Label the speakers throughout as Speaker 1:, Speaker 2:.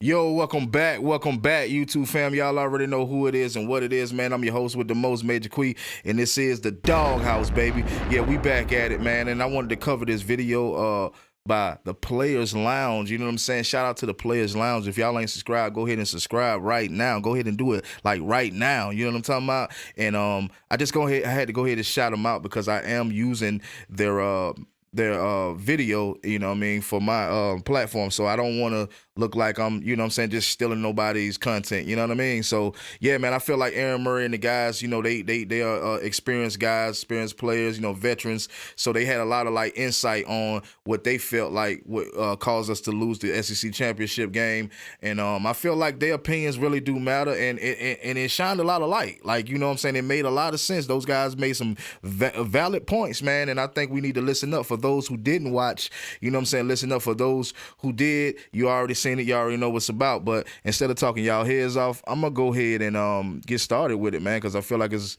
Speaker 1: Yo, welcome back, YouTube fam. Y'all already know who it is and what it is, man. I'm your host with the most, Major Quee, and this is the Dawg House, baby. Yeah, we back at it, man. And I wanted to cover this video by the Players Lounge. You know what I'm saying? Shout out to the Players Lounge. If y'all ain't subscribed, go ahead and subscribe right now. Go ahead and do it like right now. You know what I'm talking about? And I had to go ahead and shout them out because I am using their video, you know what I mean, for my platform. So I don't want to look like I'm, you know what I'm saying, just stealing nobody's content, you know what I mean? So yeah, man, I feel like Aaron Murray and the guys, you know, they are experienced guys, experienced players, you know, veterans. So they had a lot of like insight on what they felt like what caused us to lose the SEC championship game. And I feel like their opinions really do matter, and it shined a lot of light. Like, you know what I'm saying, it made a lot of sense. Those guys made some valid points, man, and I think we need to listen up for those who didn't watch. You know what I'm saying? Listen up for those who did. You already seen it. You already know what's about. But instead of talking y'all heads off, I'm gonna go ahead and get started with it, man, because I feel like it's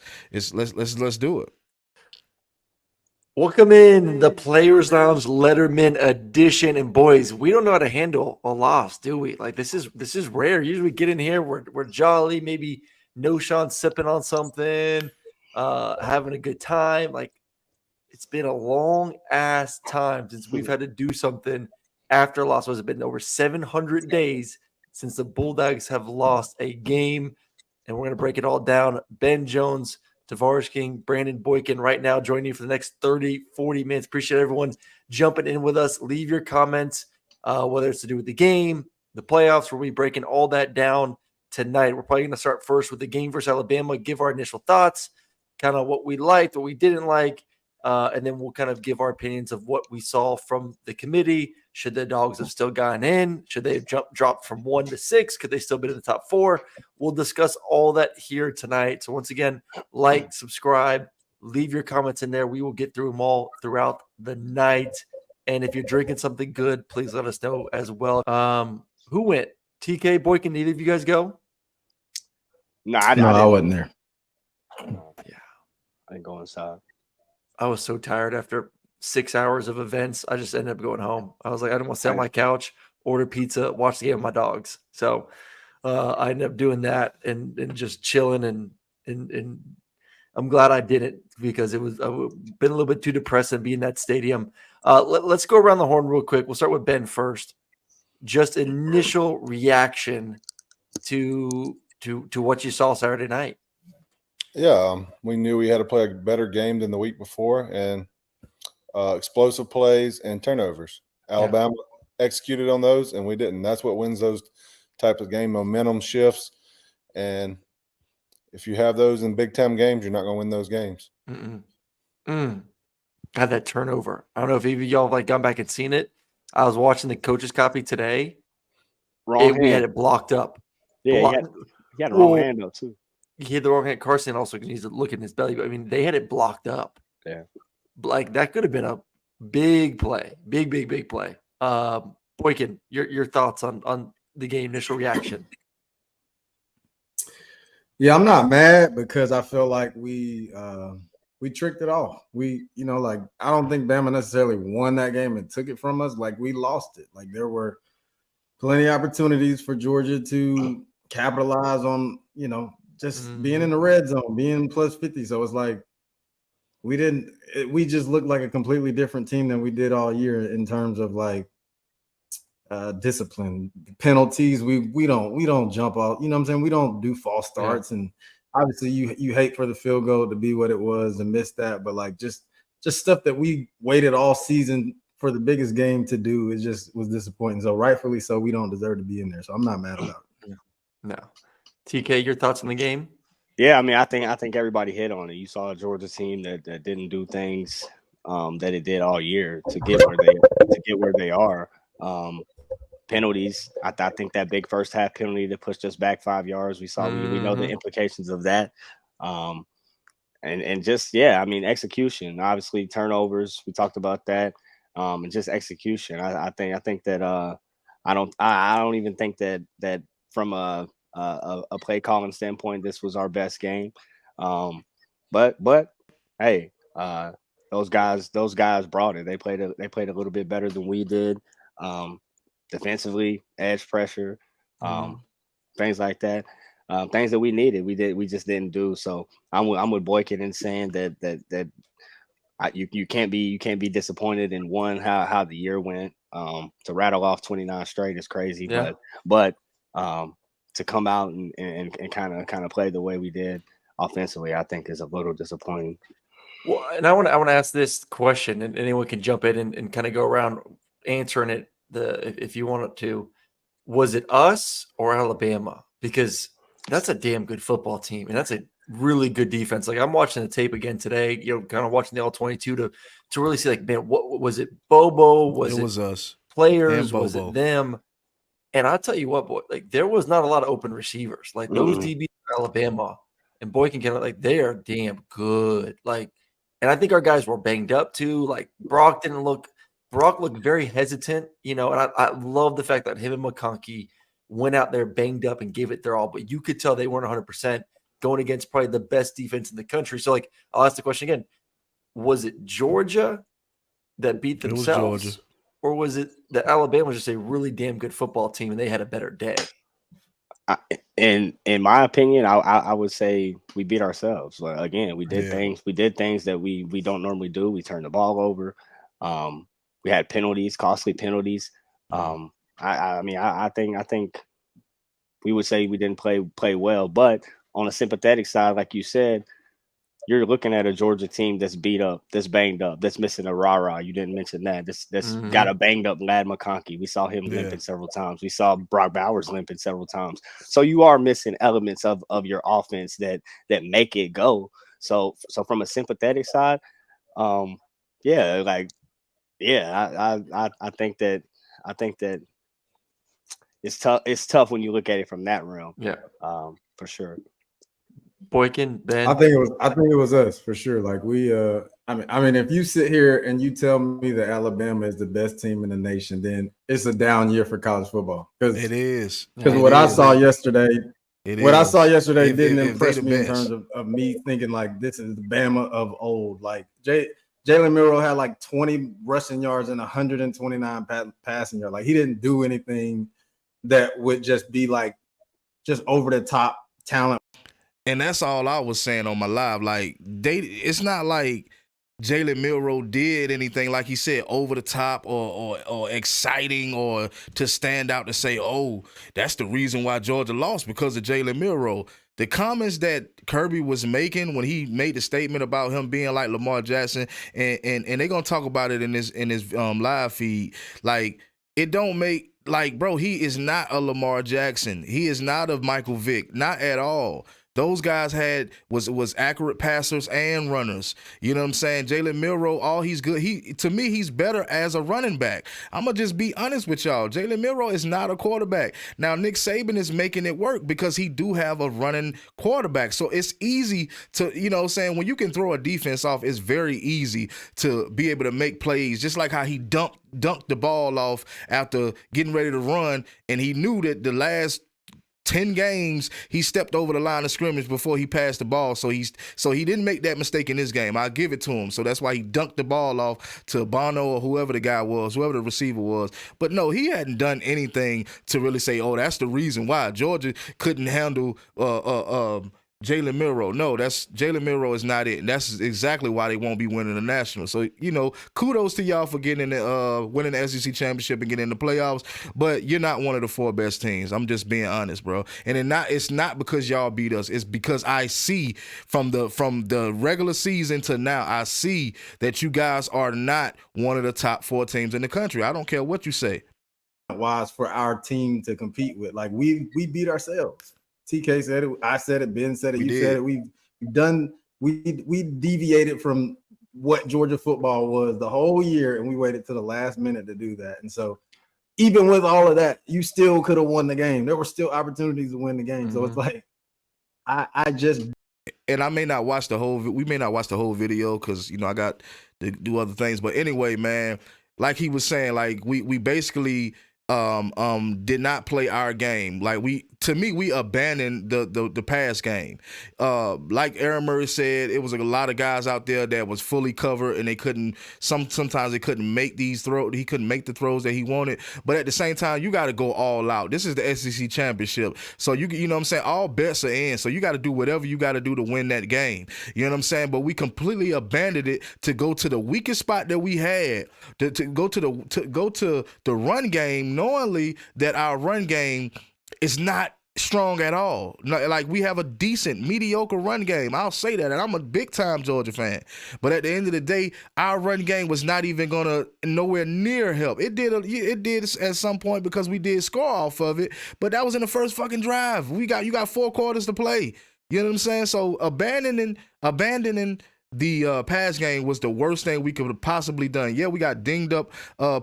Speaker 1: let's do it.
Speaker 2: Welcome in the Players Lounge Letterman edition, and boys, we don't know how to handle a loss, do we? Like this is rare. Usually, we get in here, we're jolly, maybe no Sean sipping on something, having a good time. Like it's been a long ass time since we've had to do something after a loss. Was it been over 700 days since the Bulldogs have lost a game? And we're gonna break it all down. Ben Jones, Tavares King, Brandon Boykin right now joining you for the next 30, 40 minutes. Appreciate everyone jumping in with us. Leave your comments, whether it's to do with the game, the playoffs, where we breaking all that down tonight. We're probably going to start first with the game versus Alabama, give our initial thoughts, kind of what we liked, what we didn't like, and then we'll kind of give our opinions of what we saw from the committee. Should the Dogs have still gotten in? Should they have dropped from 1 to 6? Could they still be in the top 4? We'll discuss all that here tonight. So once again, like, subscribe, leave your comments in there. We will get through them all throughout the night. And if you're drinking something good, please let us know as well. Who went? TK, Boykin, did either of you guys go?
Speaker 3: No, I
Speaker 4: No, I
Speaker 3: didn't.
Speaker 4: wasn't there.
Speaker 2: Yeah.
Speaker 3: I didn't go inside.
Speaker 2: I was so tired after 6 hours of events. I just ended up going home. I was like, I didn't want to sit on my couch, order pizza, watch the game with my dogs. So I ended up doing that and just chilling and I'm glad I didn't because it was been a little bit too depressing being in that stadium. Let's go around the horn real quick. We'll start with Ben first. Just initial reaction to what you saw Saturday night.
Speaker 4: Yeah, we knew we had to play a better game than the week before, and explosive plays and turnovers. Alabama executed on those, and we didn't. That's what wins those type of game. Momentum shifts, and if you have those in big-time games, you're not going to win those games.
Speaker 2: Had that turnover. I don't know if either of y'all have like gone back and seen it. I was watching the coach's copy today. We had it blocked up.
Speaker 3: Yeah, he had the wrong hand up too.
Speaker 2: He had the wrong hand. Carson also needs to look in his belly. But I mean, they had it blocked up.
Speaker 3: Yeah.
Speaker 2: Like that could have been a big play. Big play. Boykin, your thoughts on the game, initial reaction.
Speaker 5: Yeah, I'm not mad because I feel like we tricked it off. We, like I don't think Bama necessarily won that game and took it from us. Like we lost it. Like there were plenty of opportunities for Georgia to capitalize on, just being in the red zone, being plus 50. So it's like we just looked like a completely different team than we did all year in terms of like discipline, penalties. We don't jump out, you know what I'm saying? We don't do false starts. And obviously you hate for the field goal to be what it was and miss that, but like just stuff that we waited all season for the biggest game to do, it just was disappointing. So rightfully so, we don't deserve to be in there. So I'm not mad about it.
Speaker 2: No. TK, your thoughts on the game?
Speaker 3: Yeah, I mean, I think everybody hit on it. You saw a Georgia team that didn't do things that it did all year to get where they are. Penalties. I think that big first half penalty that pushed us back 5 yards. We know the implications of that. And just I mean, execution. Obviously, turnovers. We talked about that. And just execution. I think that I don't even think that from a play calling standpoint, this was our best game. But hey, those guys brought it. They played a little bit better than we did. Defensively, edge pressure, things like that, things that we needed. We just didn't do. So I'm with Boykin in saying that you can't be disappointed in how the year went. To rattle off 29 straight is crazy,
Speaker 2: Yeah.
Speaker 3: but to come out and kind of play the way we did offensively, I think is a little disappointing.
Speaker 2: Well, and I want to ask this question, and anyone can jump in and kind of go around answering it. If you want to, was it us or Alabama? Because that's a damn good football team, and that's a really good defense. Like I'm watching the tape again today, kind of watching the all-22 to really see, like, man, what was it? Bobo?
Speaker 1: It was us.
Speaker 2: Players?
Speaker 1: And
Speaker 2: Was
Speaker 1: Bobo.
Speaker 2: it them? And I'll tell you what, boy, like there was not a lot of open receivers. Like those DBs for Alabama and Boykin can, like, they are damn good. Like, and I think our guys were banged up too. Like Brock looked very hesitant, and I love the fact that him and McConkey went out there banged up and gave it their all, but you could tell they weren't 100% going against probably the best defense in the country. So, like, I'll ask the question again. Was it Georgia that beat themselves?
Speaker 1: It was Georgia.
Speaker 2: Or was it that Alabama was just a really damn good football team and they had a better day?
Speaker 3: In my opinion, I would say we beat ourselves. Like, again, we did things that we don't normally do. We turned the ball over. We had penalties, costly penalties. I think we would say we didn't play well, but on a sympathetic side, like you said, you're looking at a Georgia team that's beat up, that's banged up, that's missing a rah-rah. You didn't mention that. That's got a banged up Lad McConkey. We saw him limping several times. We saw Brock Bowers limping several times. So you are missing elements of your offense that make it go. So from a sympathetic side, I think that it's tough when you look at it from that realm.
Speaker 2: Yeah.
Speaker 3: For sure.
Speaker 2: Boykin, Ben.
Speaker 5: I think it was us for sure. Like we I mean, if you sit here and you tell me that Alabama is the best team in the nation, then it's a down year for college football. Because
Speaker 1: it is.
Speaker 5: Because what I saw yesterday didn't impress me in
Speaker 1: best.
Speaker 5: terms of me thinking like this is the Bama of old. Like Jalen Milroe had like 20 rushing yards and 129 passing yards. Like he didn't do anything that would just be like just over the top talent.
Speaker 1: And that's all I was saying on my live. Like it's not like Jalen Milroe did anything, like he said, over the top or exciting or to stand out to say, oh, that's the reason why Georgia lost, because of Jalen Milroe. The comments that Kirby was making when he made the statement about him being like Lamar Jackson, and they're gonna talk about it in his live feed, like it don't make, like, bro, he is not a Lamar Jackson. He is not a Michael Vick, not at all. Those guys was accurate passers and runners. You know what I'm saying? Jalen Milroe, all he's good. To me, he's better as a running back. I'm going to just be honest with y'all. Jalen Milroe is not a quarterback. Now, Nick Saban is making it work because he do have a running quarterback. So it's easy to, you know what I'm saying, when you can throw a defense off, it's very easy to be able to make plays, just like how he dunked the ball off after getting ready to run, and he knew that the last 10 games, he stepped over the line of scrimmage before he passed the ball. So he didn't make that mistake in this game. I'll give it to him. So that's why he dunked the ball off to Bono or whoever the guy was, whoever the receiver was. But no, he hadn't done anything to really say, oh, that's the reason why Georgia couldn't handle Jalen Milroe. No, Jalen Milroe is not it. And that's exactly why they won't be winning the national. So, kudos to y'all for getting winning the SEC championship and getting in the playoffs. But you're not one of the 4 best teams. I'm just being honest, bro. And it's not because y'all beat us. It's because I see from the regular season to now, I see that you guys are not one of the top 4 teams in the country. I don't care what you say.
Speaker 5: Wise for our team to compete with. Like we beat ourselves. TK said it. I said it. Ben said it. You said it. We deviated from what Georgia football was the whole year, and we waited to the last minute to do that. And so, even with all of that, you still could have won the game. There were still opportunities to win the game. So it's like, I just.
Speaker 1: And I may not watch the whole. We may not watch the whole video because I got to do other things. But anyway, man, like he was saying, like we basically did not play our game. Like to me, we abandoned the pass game. Like Aaron Murray said, it was a lot of guys out there that was fully covered, and they couldn't. Sometimes they couldn't make these throws. He couldn't make the throws that he wanted. But at the same time, you got to go all out. This is the SEC championship, so you know what I'm saying. All bets are in, so you got to do whatever you got to do to win that game. You know what I'm saying? But we completely abandoned it to go to the weakest spot that we had to go to the run game, knowingly that our run game is not strong at all. Like, we have a decent, mediocre run game. I'll say that, and I'm a big-time Georgia fan. But at the end of the day, our run game was not even gonna nowhere near help. It did at some point because we did score off of it, but that was in the first fucking drive. You got 4 quarters to play. You know what I'm saying? So abandoning the pass game was the worst thing we could have possibly done. Yeah, we got dinged up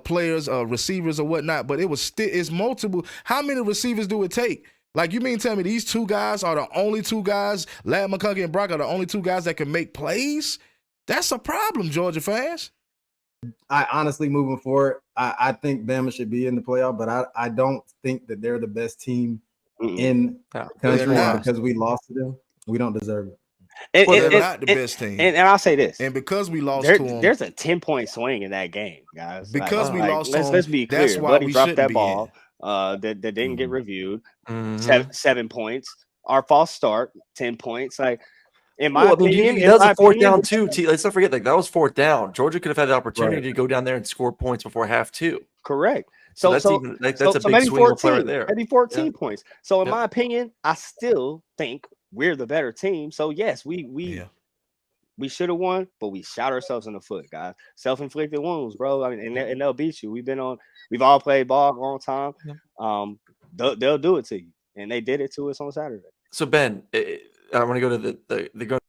Speaker 1: players, receivers or whatnot, but it's multiple. How many receivers do it take? Like, you mean tell me these 2 guys are the only 2 guys, Ladd McConkey and Brock are the only 2 guys that can make plays? That's a problem, Georgia fans.
Speaker 5: I honestly, moving forward, I think Bama should be in the playoff, but I don't think that they're the best team in the country because we lost to them. We don't deserve it.
Speaker 1: They're not the best team.
Speaker 3: And I'll say this.
Speaker 1: And because we lost to them.
Speaker 3: There's a 10-point swing in that game, guys.
Speaker 1: Because we lost to them.
Speaker 3: Let's be clear.
Speaker 1: That's why
Speaker 3: Buddy
Speaker 1: we
Speaker 3: dropped
Speaker 1: shouldn't
Speaker 3: that
Speaker 1: be
Speaker 3: ball.
Speaker 1: in.
Speaker 3: That didn't get reviewed. 7 points. Our false start, 10 points. Like, in my opinion,
Speaker 2: that was a 4th down too. Let's not forget, like, that was 4th down. Georgia could have had the opportunity to go down there and score points before half too.
Speaker 3: Correct. So that's a big swing play right there. Maybe 14 points. So in my opinion, I still think we're the better team. So yes, we should have won, but we shot ourselves in the foot, guys. Self-inflicted wounds, bro. I mean, and they'll beat you. We've all played ball a long time. They'll do it to you, and they did it to us on Saturday.
Speaker 2: So Ben, I want to go to the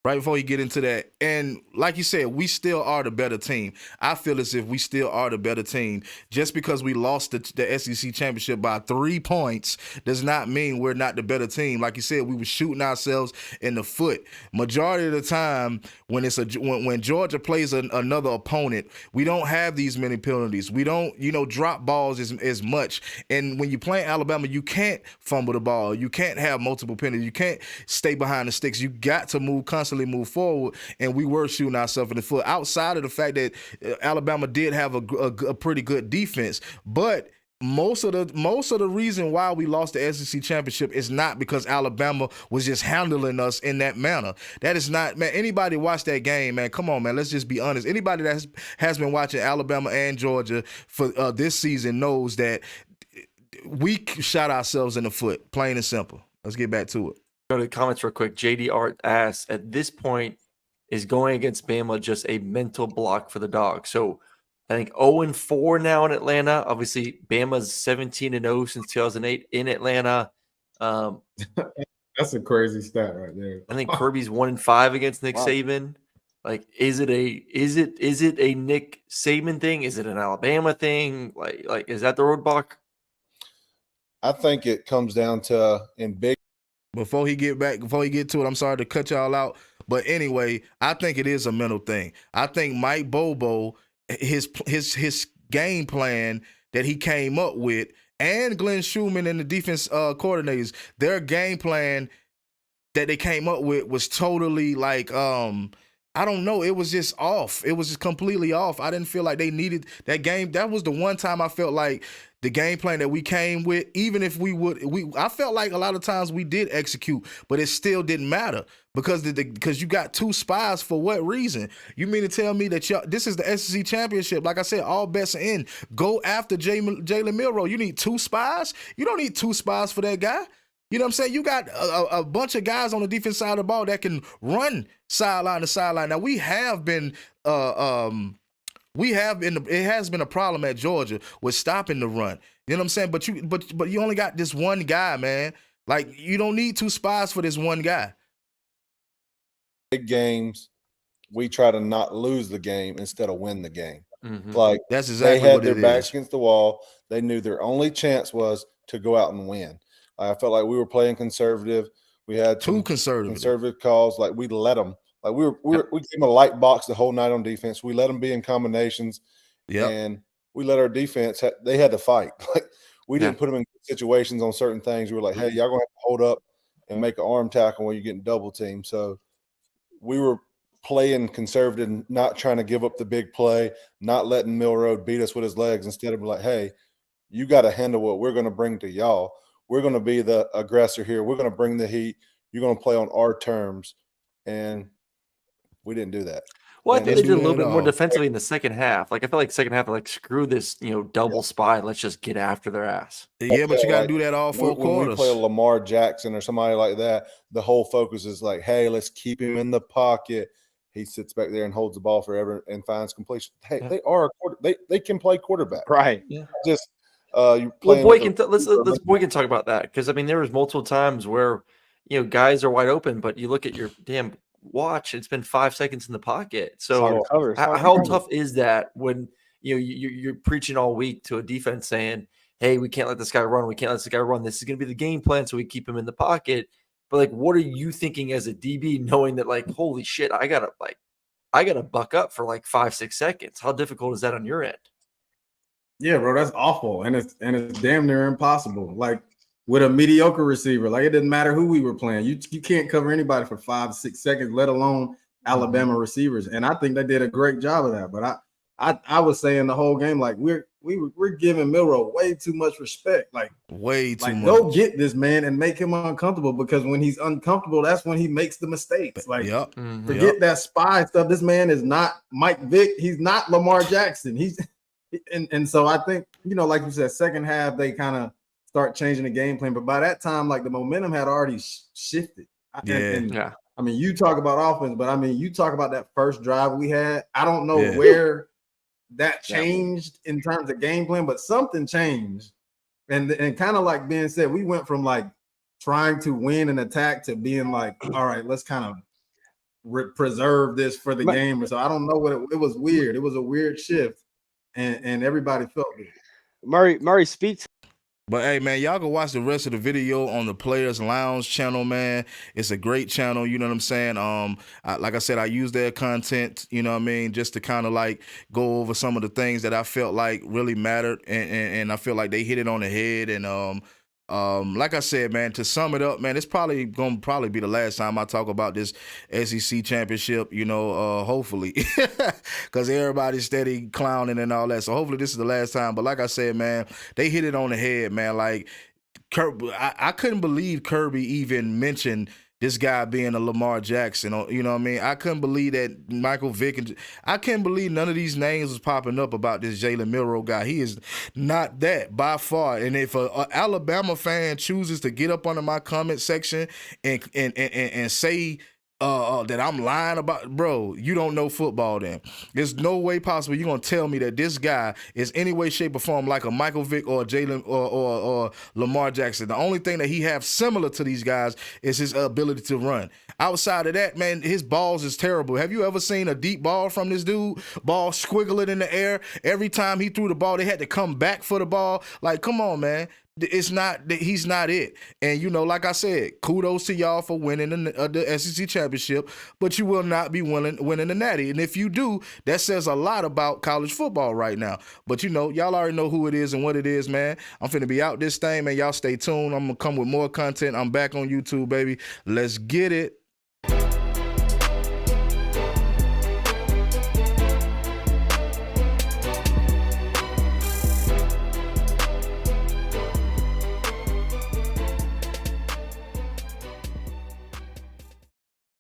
Speaker 1: right before you get into that. And like you said, we still are the better team. I feel as if we still are the better team. Just because we lost the SEC championship by 3 points does not mean we're not the better team. Like you said, we were shooting ourselves in the foot. Majority of the time, when when Georgia plays another opponent, we don't have these many penalties. We don't, drop balls as much. And when you play Alabama, you can't fumble the ball. You can't have multiple penalties. You can't stay behind the sticks. You got to constantly move forward, and we were shooting ourselves in the foot. Outside of the fact that Alabama did have a pretty good defense, but most of the reason why we lost the SEC championship is not because Alabama was just handling us in that manner. That is not, man. Anybody watch that game, man? Come on, man. Let's just be honest. Anybody that has been watching Alabama and Georgia for this season knows that we shot ourselves in the foot, plain and simple. Let's get back to it.
Speaker 2: Go to the comments real quick. JD Art asks, at this point, is going against Bama just a mental block for the Dawg? So I think 0-4 now in Atlanta. Obviously, Bama's 17-0 since 2008 in Atlanta.
Speaker 5: That's a crazy stat right there.
Speaker 2: I think Kirby's 1-5 against Nick Saban. Like, is it a Nick Saban thing? Is it an Alabama thing? Like is that the roadblock?
Speaker 4: I think it comes down to in big.
Speaker 1: Before he get to it, I'm sorry to cut y'all out. But anyway, I think it is a mental thing. I think Mike Bobo, his game plan that he came up with, and Glenn Schumann and the defense coordinators, their game plan that they came up with was totally like, I don't know. It was just off. It was just completely off. I didn't feel like they needed that game. That was the one time I felt like the game plan that we came with, even if I felt like a lot of times we did execute, but it still didn't matter because you got 2 spies for what reason? You mean to tell me that this is the SEC championship? Like I said, all bets are in. Go after Jalen Milroe. You need 2 spies? You don't need 2 spies for that guy. You know what I'm saying? You got a bunch of guys on the defense side of the ball that can run sideline to sideline. Now, it has been a problem at Georgia with stopping the run. You know what I'm saying? But you only got this one guy, man. Like, you don't need 2 spies for this one guy.
Speaker 4: Big games, we try to not lose the game instead of win the game.
Speaker 2: Mm-hmm.
Speaker 4: Like,
Speaker 1: that's exactly
Speaker 4: they had
Speaker 1: what
Speaker 4: their
Speaker 1: it
Speaker 4: backs
Speaker 1: is.
Speaker 4: against the wall. They knew their only chance was to go out and win. I felt like we were playing conservative. We had
Speaker 1: too conservative
Speaker 4: calls. Like, we let them. Like, we gave them a light box the whole night on defense. We let them be in combinations.
Speaker 1: Yeah,
Speaker 4: and we let our defense. They had to fight. Like, we didn't put them in situations on certain things. We were like, hey, y'all gonna have to hold up and make an arm tackle when you're getting double teamed. So we were playing conservative, not trying to give up the big play, not letting Milroad beat us with his legs. Instead of like, hey, you got to handle what we're going to bring to y'all. We're going to be the aggressor here. We're going to bring the heat. You're going to play on our terms. And we didn't do that.
Speaker 2: Well, I
Speaker 4: And
Speaker 2: think they
Speaker 1: Didn't
Speaker 2: did a
Speaker 1: do
Speaker 2: little
Speaker 1: that
Speaker 2: bit
Speaker 1: at
Speaker 2: more
Speaker 1: all.
Speaker 2: defensively in the second half. Like I felt like second half, like screw this, double spy. Let's just get after their ass.
Speaker 1: Yeah, but you got to
Speaker 4: like,
Speaker 1: do that all 4
Speaker 4: when we play a
Speaker 1: quarters.
Speaker 4: Lamar Jackson or somebody like that, the whole focus is like, hey, let's keep him in the pocket. He sits back there and holds the ball forever and finds completion. Hey, they are they can play quarterback.
Speaker 3: Right.
Speaker 2: Yeah.
Speaker 4: Just you
Speaker 2: Well,
Speaker 4: playing
Speaker 2: Boyd
Speaker 4: with
Speaker 2: let's Boyd can talk about that because I mean there was multiple times where guys are wide open, but you look at your damn watch, it's been 5 seconds in the pocket.
Speaker 3: It's hard
Speaker 2: So
Speaker 3: to cover. It's hard to
Speaker 2: how
Speaker 3: cover.
Speaker 2: tough is that when you're preaching all week to a defense saying, "Hey, we can't let this guy run. We can't let this guy run. This is going to be the game plan, so we keep him in the pocket." But like, what are you thinking as a DB, knowing that like, holy shit, I gotta buck up for like 5-6 seconds? How difficult is that on your end?
Speaker 5: Yeah, bro, that's awful, and it's damn near impossible. Like with a mediocre receiver, like it didn't matter who we were playing. You can't cover anybody for 5-6 seconds, let alone Alabama receivers. And I think they did a great job of that. But I was saying the whole game, like we're giving Milrow way too much respect. Like
Speaker 1: Way too much.
Speaker 5: Go get this man and make him uncomfortable, because when he's uncomfortable, that's when he makes the mistakes. Like
Speaker 1: Yep.
Speaker 5: forget that spy stuff. This man is not Mike Vick. He's not Lamar Jackson. And so I think, like you said, second half, they kind of start changing the game plan. But by that time, like the momentum had already shifted.
Speaker 1: Yeah.
Speaker 5: I mean, you talk about offense, but I mean, you talk about that first drive we had. I don't know where that changed in terms of game plan, but something changed. And kind of like Ben said, we went from like trying to win an attack to being like, all right, let's kind of preserve this for the game. So I don't know what it was weird. It was a weird shift. And everybody felt it.
Speaker 3: Murray, speak to.
Speaker 1: But hey, man, y'all go watch the rest of the video on the Players Lounge channel, man. It's a great channel, you know what I'm saying? Like I said, I use their content, you know what I mean, just to kind of like go over some of the things that I felt like really mattered, and I feel like they hit it on the head. And like I said, man, to sum it up, man, it's probably gonna be the last time I talk about this SEC championship, hopefully, because everybody's steady clowning and all that. So hopefully this is the last time. But like I said, man, they hit it on the head, man. Like I couldn't believe Kirby even mentioned this guy being a Lamar Jackson, you know what I mean? I couldn't believe that Michael Vick, and I can't believe none of these names was popping up about this Jalen Milrow guy. He is not that by far. And if an Alabama fan chooses to get up under my comment section and say that I'm lying about, bro, you don't know football then. There's no way possible you're going to tell me that this guy is any way, shape, or form like a Michael Vick or Jalen or Lamar Jackson. The only thing that he have similar to these guys is his ability to run. Outside of that, man, his balls is terrible. Have you ever seen a deep ball from this dude? Ball squiggling in the air. Every time he threw the ball, they had to come back for the ball. Like, come on, man. He's not it. And, like I said, kudos to y'all for winning the SEC championship, but you will not be winning the Natty. And if you do, that says a lot about college football right now. But, y'all already know who it is and what it is, man. I'm finna be out this thing, man. Y'all stay tuned. I'm gonna come with more content. I'm back on YouTube, baby. Let's get it.